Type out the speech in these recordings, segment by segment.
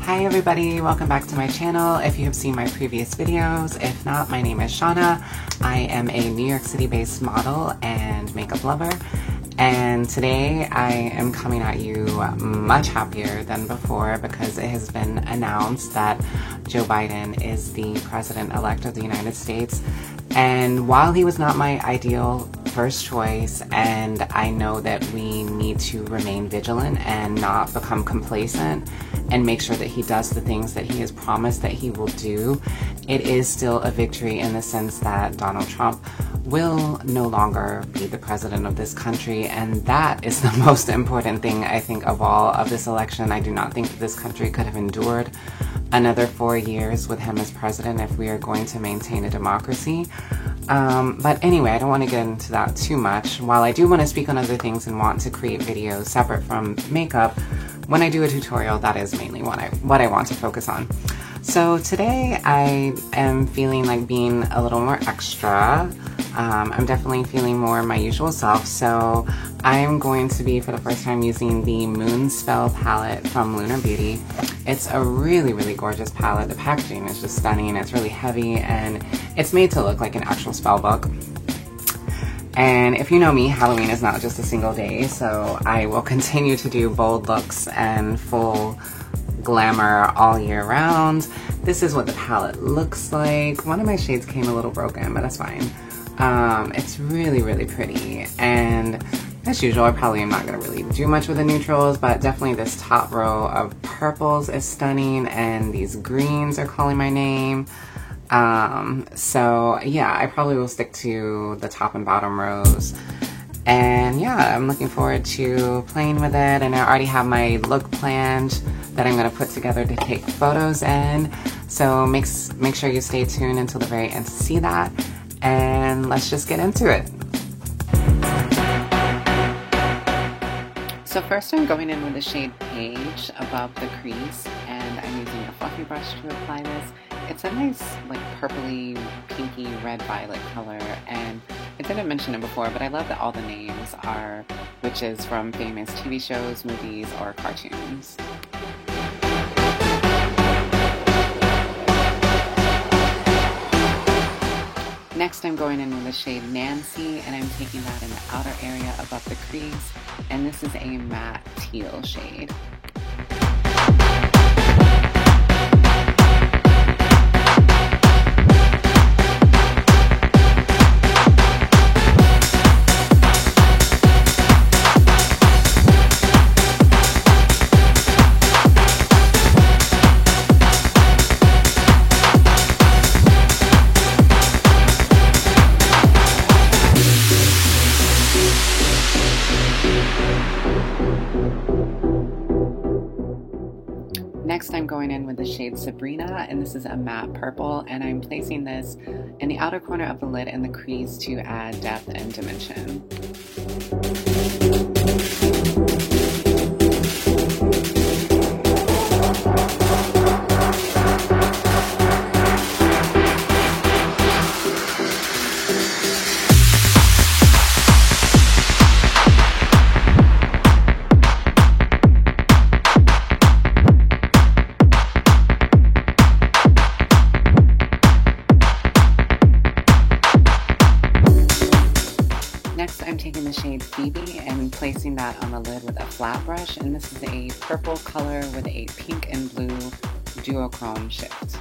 Hi everybody, welcome back to my channel. If you have seen my previous videos, if not, my name is Shauna. I am a New York City based model and makeup lover, and today I am coming at you much happier than before because it has been announced that Joe Biden is the president-elect of the United States. And while he was not my ideal first choice, and I know that we need to remain vigilant and not become complacent and make sure that he does the things that he has promised that he will do, it is still a victory in the sense that Donald Trump will no longer be the president of this country, and that is the most important thing, I think, of all of this election. I do not think that this country could have endured another 4 years with him as president if we are going to maintain a democracy. But anyway, I don't want to get into that too much. While I do want to speak on other things and want to create videos separate from makeup, when I do a tutorial, that is mainly what I want to focus on. So today I am feeling like being a little more extra. I'm definitely feeling more my usual self, so I'm going to be, for the first time, using the Moonspell palette from Lunar Beauty. It's a really, really gorgeous palette. The packaging is just stunning. It's really heavy, and it's made to look like an actual spell book. And if you know me, Halloween is not just a single day, so I will continue to do bold looks and full glamour all year round. This is what the palette looks like. One of my shades came a little broken, but that's fine. It's really, really pretty, and as usual, I probably am not going to really do much with the neutrals, but definitely this top row of purples is stunning, and these greens are calling my name. So yeah, I probably will stick to the top and bottom rows. And yeah, I'm looking forward to playing with it, and I already have my look planned that I'm going to put together to take photos in. So make sure you stay tuned until the very end to see that, and let's just get into it. So first I'm going in with the shade Page above the crease, and I'm using a fluffy brush to apply this. It's a nice, like, purpley, pinky, red, violet color, and I didn't mention it before, but I love that all the names are witches from famous TV shows, movies, or cartoons. Next I'm going in with the shade Nancy, and I'm taking that in the outer area above the crease, and this is a matte teal shade. Next I'm going in with the shade Sabrina, and this is a matte purple, and I'm placing this in the outer corner of the lid and the crease to add depth and dimension. Next, I'm taking the shade Phoebe and placing that on the lid with a flat brush, and this is a purple color with a pink and blue duochrome shift.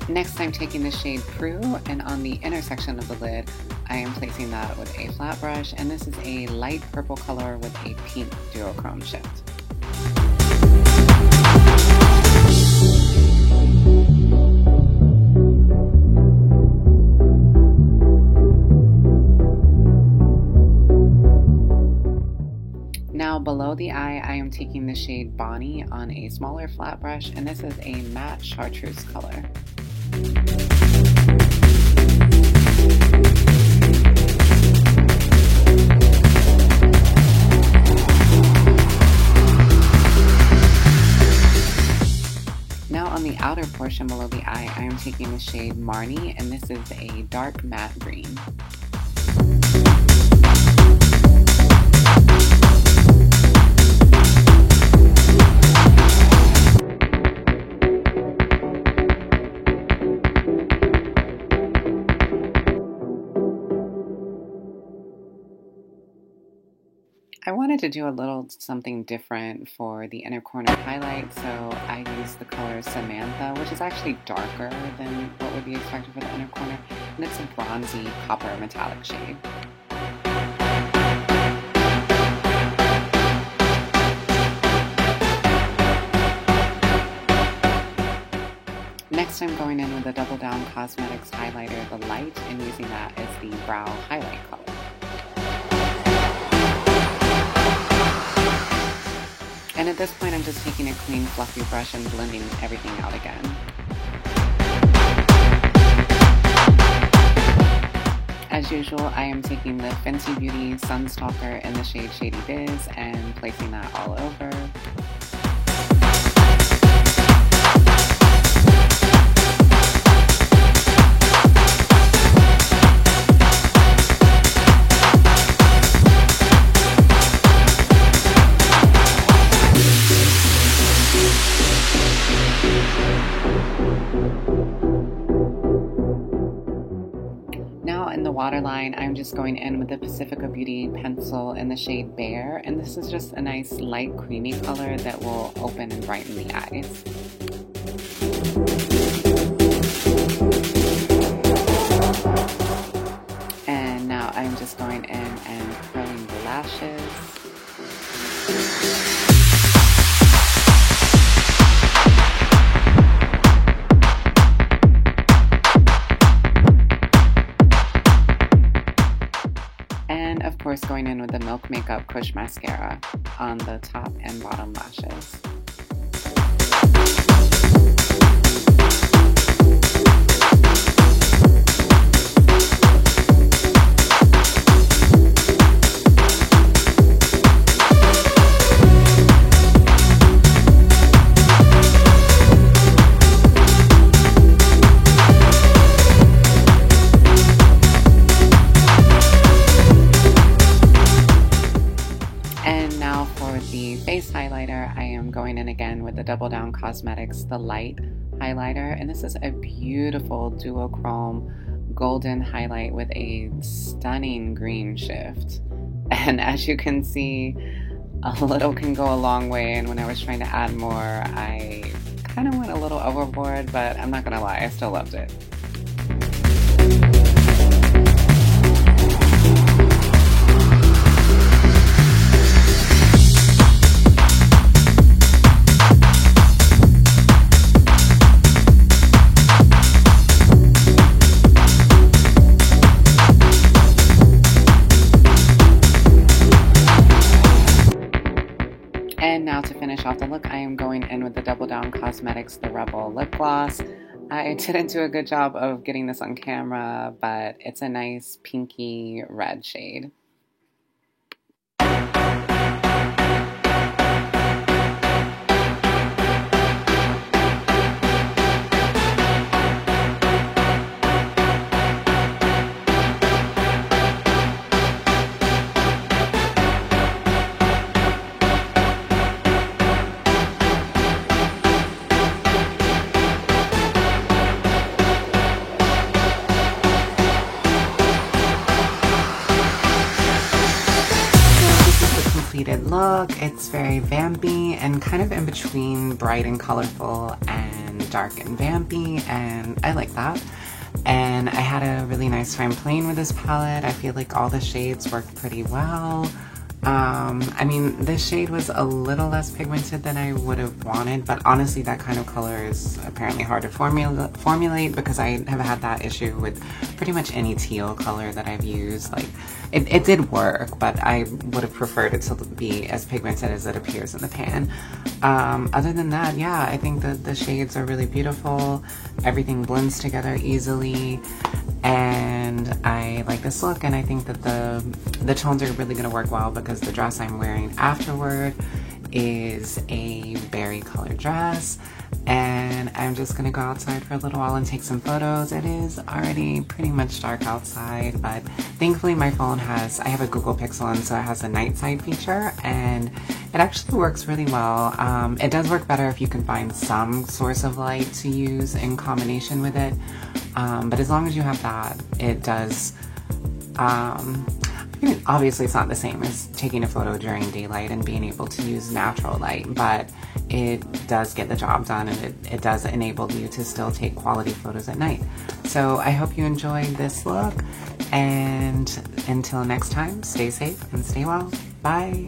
Next, I'm taking the shade Prue, and on the intersection of the lid, I am placing that with a flat brush, and this is a light purple color with a pink duochrome shift. Now below the eye, I am taking the shade Bonnie on a smaller flat brush, and this is a matte chartreuse color. Now on the outer portion below the eye, I am taking the shade Marnie, and this is a dark matte green. I wanted to do a little something different for the inner corner highlight, so I used the color Samantha, which is actually darker than what would be expected for the inner corner, and it's a bronzy copper metallic shade. Next, I'm going in with the Double Down Cosmetics highlighter, the light, and using that as the brow highlight color. And at this point, I'm just taking a clean, fluffy brush and blending everything out again. As usual, I am taking the Fenty Beauty Sunstalker in the shade Shady Biz and placing that all over. Now in the waterline, I'm just going in with the Pacifica Beauty pencil in the shade Bare, and this is just a nice light creamy color that will open and brighten the eyes. And now I'm just going in and curling the lashes. And of course going in with the Milk Makeup Kush Mascara on the top and bottom lashes. Face highlighter, I am going in again with the Double Down Cosmetics, the light highlighter, and this is a beautiful duochrome golden highlight with a stunning green shift. And as you can see, a little can go a long way, and when I was trying to add more, I kind of went a little overboard, but I'm not gonna lie, I still loved it. And now to finish off the look, I am going in with the Double Down Cosmetics, the Rebel Lip Gloss. I didn't do a good job of getting this on camera, but it's a nice pinky red shade. Look, it's very vampy and kind of in between bright and colorful and dark and vampy, and I like that. And I had a really nice time playing with this palette. I feel like all the shades worked pretty well. I mean, this shade was a little less pigmented than I would have wanted, but honestly that kind of color is apparently hard to formulate because I have had that issue with pretty much any teal color that I've used. Like, it did work, but I would have preferred it to be as pigmented as it appears in the pan. Other than that, yeah, I think that the shades are really beautiful. Everything blends together easily, and I like this look, and I think that the tones are really going to work well because the dress I'm wearing afterward is a berry colored dress, and I'm just gonna go outside for a little while and take some photos. It is already pretty much dark outside, but thankfully my phone I have a Google Pixel, and so it has a night side feature, and it actually works really well. It does work better if you can find some source of light to use in combination with it, but as long as you have that, it does. I mean, obviously it's not the same as taking a photo during daylight and being able to use natural light, but it does get the job done, and it does enable you to still take quality photos at night. So I hope you enjoyed this look, and until next time, stay safe and stay well. Bye.